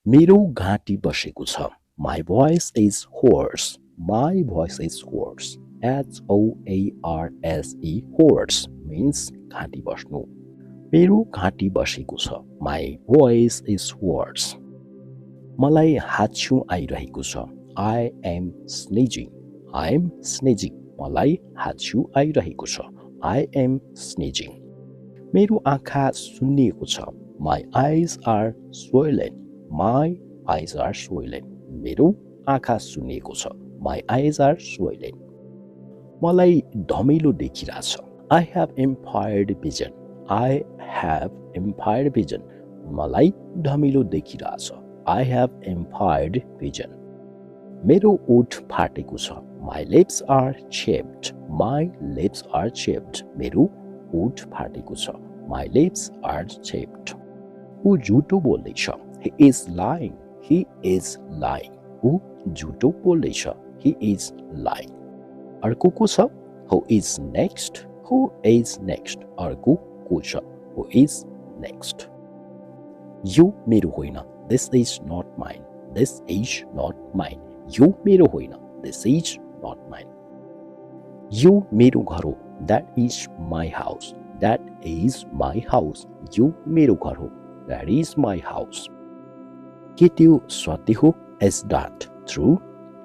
मेरो घाँटी बसेको छ. My voice is hoarse. My voice is hoarse. Horse. Hoarse means घाँटी बस्नु. मेरो घाँटी बसेको छ. My voice is hoarse. मलाई हाच्छिउँ आइरहेको छ. I am sneezing. I am sneezing. मलाई हाच्छिउँ आइरहेको छ. I am sneezing. मेरो आँखा सुन्निएको छ. My eyes are swollen. My eyes are swollen. मेरो आँखा सुन्निएको छ. My eyes are swollen. मलाई धमिलो देखिरहेछ. I have impaired vision. I have impaired vision. मलाई धमिलो देखिरहेछ. I have impaired vision. मेरो ओठ फाटेको छ. My lips are chapped. My lips are chapped. मेरो ओठ फाटेको छ. My lips are chapped. ऊ झुटो बोल्दैछ. He is lying. He is lying. ऊ झुटो बोल्दैछ. He is lying. अर्को को छ? Who is next? Who is next? अर्को को छ? Who is next? यो मेरो होइन. This is not mine. This is not mine. यो मेरो होइन. This is not mine. यो मेरो घर हो. That is my house. That is my house. यो मेरो घर हो. That is my house. के त्यो सत्य हो? Is that true?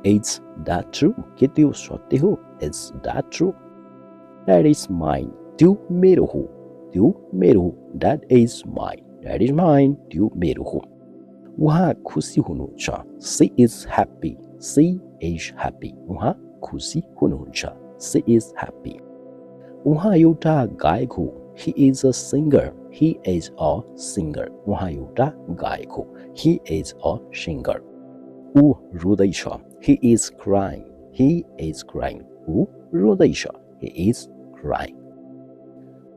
Is that true? के त्यो सत्य हो? Is that true? That is mine. त्यो मेरो हो. त्यो मेरो हो. That is mine. That is mine. त्यो मेरो हो. उहाँ खुसी हुनुहुन्छ. She is happy. She is happy. उहाँ खुसी हुनुहुन्छ. She is happy. उहाँ एउटा गायक हो. He is a singer. He is a singer. उहाँ एउटा गायक हो. He is a singer. ऊ रुँदैछ. He is crying. He is crying. ऊ रुँदैछ. He is crying.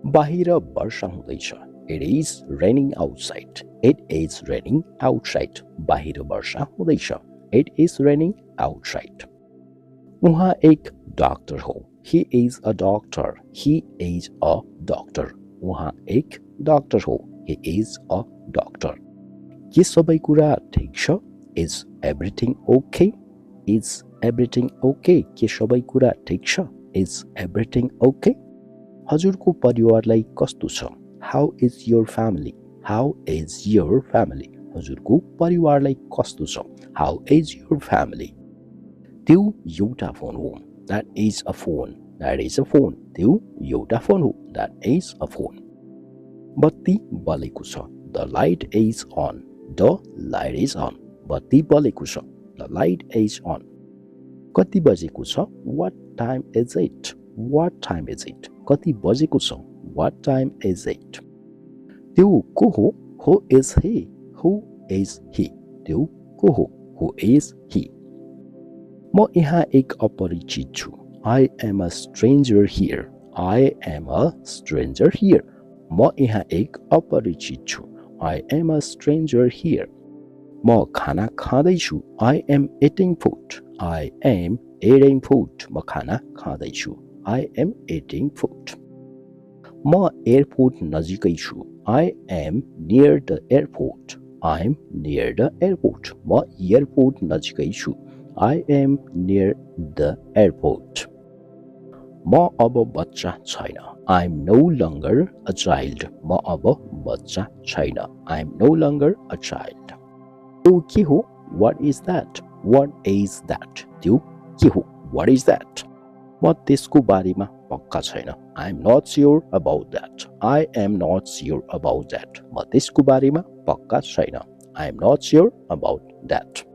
बाहिर वर्षा हुँदैछ. It is raining outside. It is raining outside. बाहिर वर्षा हुँदैछ. It is raining outside. उहाँ एक डाक्टर हो. He is a doctor. He is a doctor. उहाँ एक डाक्टर हो. He is a doctor. के सबै कुरा ठिक छ? Is everything okay? Is everything okay? के सबै कुरा ठिक छ? Is everything okay? हजुरको परिवारलाई कस्तो छ? How is your family? How is your family? हजुरको परिवारलाई कस्तो छ? How is your family? त्यो एउटा फोन हो. That is a phone. That is a phone. त्यो एउटा फोन हो. That is a phone. बत्ती बलेको छ. The light is on. The light is on. बत्ती बलेको छ. The light is on. कति बजेको छ? What time is it? What time is it? कति बजेको छ? What time is it? त्यो को हो? Who is he? Who is he? त्यो को हो? Who is he? म यहाँ एक अपरिचित छु. I am a stranger here. I am a stranger here. म यहाँ एक अपरिचित छु. I am a stranger here. म खाना खाँदैछु. I am eating food. I am eating food. म खाना खाँदैछु. I am eating food. म एयरपोर्ट नजिकै छु. I am near the airport. I am near the airport. म एयरपोर्ट नजिकै छु. I am near the airport. म अब बच्चा छैन. I am no longer a child. म अब बच्चा छैन. I am no longer a child. त्यो के हो? What is that? What is that? त्यो के हो? What is that? म त्यसको बारेमा पक्का छैन. I am not sure about that. I am not sure about that. म त्यसको बारेमा पक्का छैन. I am not sure about that.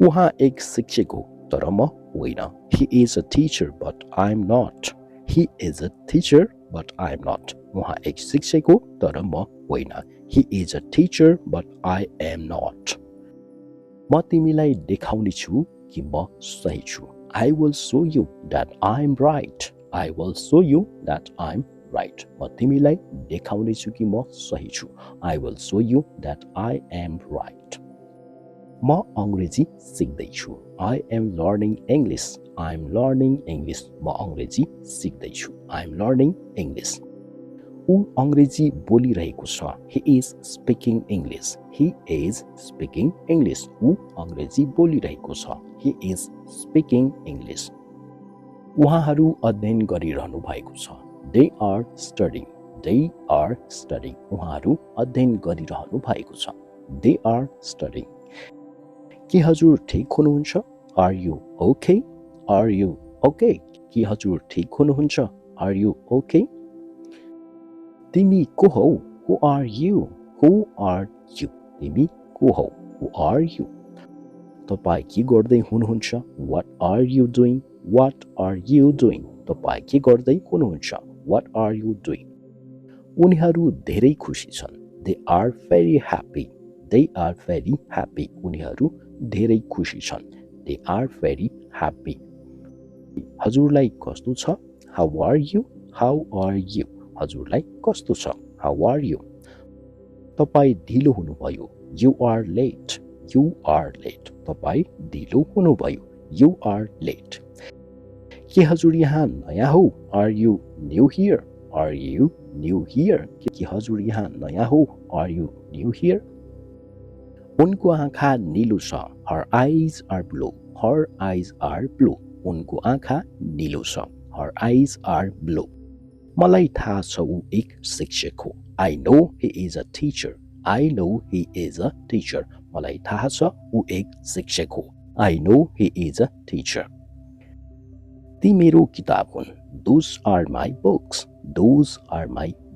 उहाँ एक शिक्षक हो तर म होइन. He is a teacher but I am not. He is a teacher but I am not. उहाँ एक शिक्षक हो तर म होइन. He is a teacher but I am not. म तिमीलाई देखाउने छु कि म सही छु. I will show you that I am right. I will show you that I am right. म तिमीलाई देखाउने छु कि म सही छु. I will show you that I am right. म अंग्रेजी सिक्दैछु. I am learning English. I am learning English. म अंग्रेजी सिक्दैछु. I am learning English. ऊ अंग्रेजी बोलिरहेको छ he is speaking English he is speaking English ऊ अंग्रेजी बोलिरहेको छ he is speaking English उहाँहरू अध्ययन गरिरहनु भएको छ they are studying उहाँहरू अध्ययन गरिरहनु भएको छ they are studying के हजुर ठीक हुनुहुन्छ are you okay के हजुर ठीक हुनुहुन्छ are you okay तिमी को हौ who are you तिमी को हौ who are you तपाई के गर्दै हुनुहुन्छ what are you doing तपाई के गर्दै हुनुहुन्छ what are you doing उनीहरू धेरै खुसी छन् they are very happy उनीहरू धेरै खुसी छन् they are very happy हजुरलाई कस्तो छ how are you हजुरलाई कस्तो छ how are you तपाई ढिलो हुनुभयो you are late तपाई ढिलो हुनुभयो you are late के हजुर यहाँ नयाँ हो are you new here के हजुर यहाँ नयाँ हो are you new here उनको आँखा नीलो छ her eyes are blue उनको आँखा नीलो छ her eyes are blue मलाई थाहा छ ऊ एक शिक्षक हो I know he is a teacher मलाई थाहा छ ऊ एक शिक्षक हो I know he is a teacher ती मेरो किताब हुन् those are my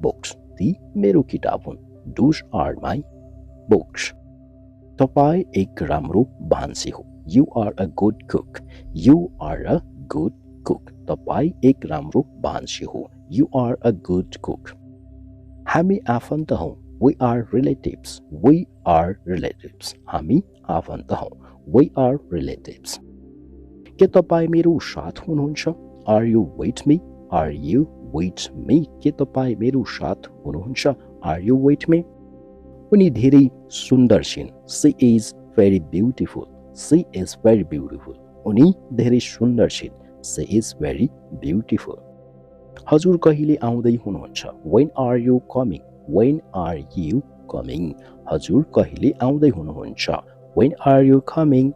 books ती मेरो किताब हुन् those are my books तपाई एक राम्रो भान्सी हो you are a good cook तपाई एक राम्रो भान्सी हो you are a good cook हामी आफन्त हौं we are relatives हामी आफन्त हौं we are relatives के तपाई मेरो साथ हुनुहुन्छ are you with me के तपाई मेरो साथ हुनुहुन्छ are you with me उनी धेरै सुन्दर छिन् she is very beautiful उनी धेरै सुन्दर छिन् she is very beautiful हजुर कहिले आउँदै हुनुहुन्छ when are you coming हजुर कहिले आउँदै हुनुहुन्छ when are you coming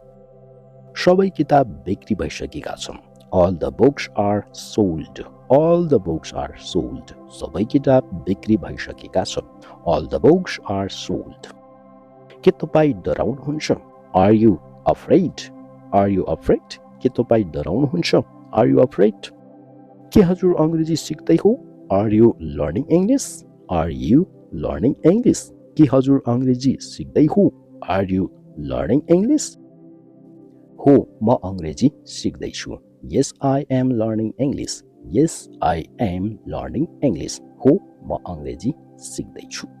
सबै किताब बिक्री भइसकेका छन् all the books are sold सबै किताब बिक्री भइसकेका छन् all the books are sold के तपाई डराउनुहुन्छ are you afraid के तपाई डराउनुहुन्छ are you afraid के हजुर अंग्रेजी सिक्दै हो are you learning English के हजुर अंग्रेजी सिक्दै हो are you learning English हो म अंग्रेजी सिक्दै छु yes I am learning English हो म अंग्रेजी सिक्दै छु